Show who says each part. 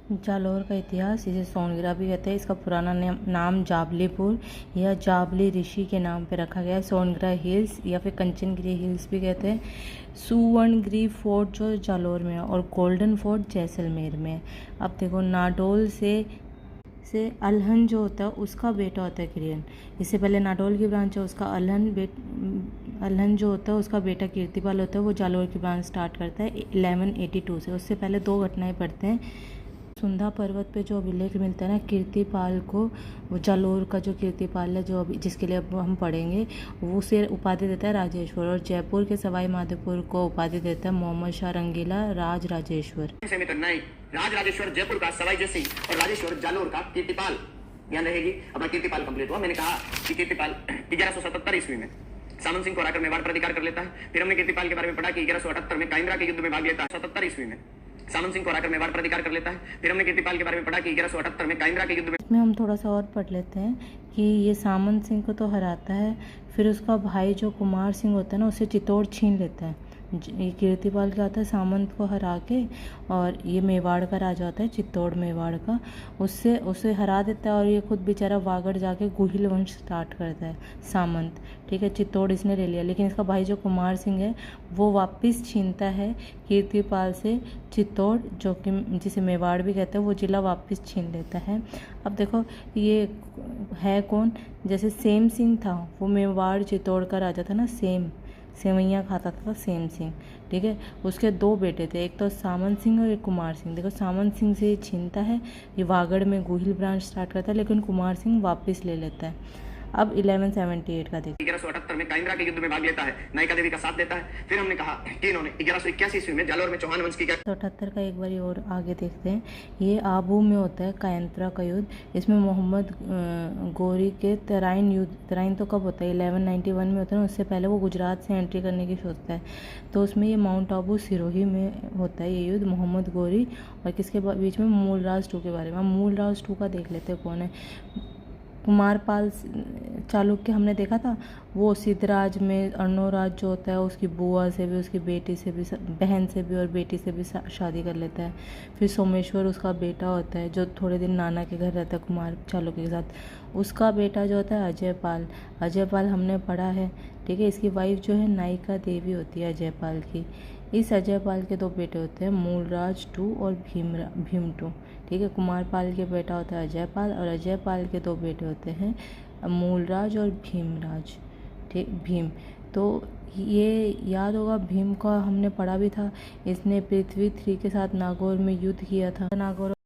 Speaker 1: जालौर का इतिहास, इसे सोनगिरा भी कहते हैं। इसका पुराना नाम जाबलीपुर या जाबली ऋषि के नाम पे रखा गया है। सोनगिरा हिल्स या फिर कंचनगिरी हिल्स भी कहते हैं। सुवर्णगिरी फोर्ट जो जालौर में है और गोल्डन फोर्ट जैसलमेर में है। अब देखो, नाडोल से अलहन जो होता है उसका बेटा होता है किरण। इससे पहले नाडोल की ब्रांच है, उसका अलहन जो होता है उसका बेटा कीर्तिपाल होता है। वो जालौर की ब्रांच स्टार्ट करता है 1182 से। उससे पहले दो घटनाएं पढ़ते हैं। सुंधा पर्वत पे जो अभिलेख मिलता है ना कीर्तिपाल को, वो जालौर का जो कीर्तिपाल है जो अभी जिसके लिए अब हम पढ़ेंगे, वो उसे उपाधि देता है राजेश्वर। और जयपुर के सवाई माधोपुर को उपाधि देता है मोहम्मद शाह रंगीला राज राजेश्वर।
Speaker 2: राज राजेश्वर जयपुर का सवाई जय सिंह और राजेश्वर जालौर का कीर्तिपाल। ध्यान रहेगी। अपना कीर्तिपाल कंप्लीट हुआ। मैंने कहा कि कीर्तिपाल 1177 ईस्वी में सामंत सिंह को हराकर मेवाड़ पर अधिकार कर लेता है। फिर हमने कीर्तिपाल के बारे में पढ़ा कि 1178 में काइंद्रा के युद्ध में भाग लेता है। 77 ईस्वी में सामंत सिंह को हराकर मेवाड़ पर अधिकार कर लेता है। फिर हमने कीर्तिपाल के बारे में पढ़ा कि 1178 में काइंद्रा के युद्ध में।
Speaker 1: इसमें हम थोड़ा सा और पढ़ लेते हैं कि ये सामंत सिंह को तो हराता है, फिर उसका भाई जो कुमार सिंह होता है ना उससे चित्तौड़ छीन लेता है। ये कीर्तिपाल क्या होता है, सामंत को हरा के, और ये मेवाड़ का राजा होता है, चित्तौड़ मेवाड़ का, उसे हरा देता है। और ये खुद बेचारा वागड़ जाके गुहिल वंश स्टार्ट करता है सामंत। ठीक है, चित्तौड़ इसने ले लिया, लेकिन इसका भाई जो कुमार सिंह है वो वापस छीनता है कीर्तिपाल से चित्तौड़, जो कि जिसे मेवाड़ भी कहते हैं, वो जिला वापस छीन लेता है। अब देखो, ये है कौन, जैसे सेम सिंह था, वो मेवाड़ चित्तौड़ का राजा था ना, सेवैयाँ खाता था सेम सिंह। ठीक है, उसके दो बेटे थे, एक तो सामंत सिंह और एक कुमार सिंह। देखो, सामंत सिंह से ये छीनता है, ये वागड़ में गुहिल ब्रांच स्टार्ट करता है, लेकिन कुमार सिंह वापस ले लेता है। अब 1178 का देखो।
Speaker 2: 1178 में काइंद्रा के युद्ध में भाग लेता है, नायिका देवी का साथ देता है। फिर हमने कहा कि इन्होंने 1181 ईस्वी में जालौर में चौहान वंश की
Speaker 1: 78 का एक बार और आगे देखते हैं। ये आबू में होता है कायंत्रा का युद्ध। इसमें मोहम्मद गोरी के तराइन तो कब होता है, 1191 में होता है। उससे पहले वो गुजरात से एंट्री करने की सोचता है, तो उसमें ये माउंट आबू सिरोही में होता है ये युद्ध, मोहम्मद गोरी और किसके बीच में, मूलराज टू के बारे में। मूलराज टू का देख लेते हैं कौन है। कुमारपाल चालुक्य हमने देखा था, वो सिद्धराज में अर्णोराज जो होता है उसकी बुआ से भी, उसकी बेटी से भी, बहन से भी और बेटी से भी शादी कर लेता है। फिर सोमेश्वर उसका बेटा होता है जो थोड़े दिन नाना के घर रहता है कुमार चालुक्य के साथ। उसका बेटा जो होता है अजयपाल हमने पढ़ा है। ठीक है, इसकी वाइफ जो है नायिका देवी होती है अजयपाल की। इस अजयपाल के दो बेटे होते हैं, मूलराज टू और भीम टू। ठीक है, कुमारपाल के बेटा होता है अजयपाल और अजयपाल के दो बेटे होते हैं मूलराज और भीमराज। ठीक, भीम। तो ये याद होगा, भीम का हमने पढ़ा भी था। इसने पृथ्वी 3 के साथ नागौर में युद्ध किया था। नागौर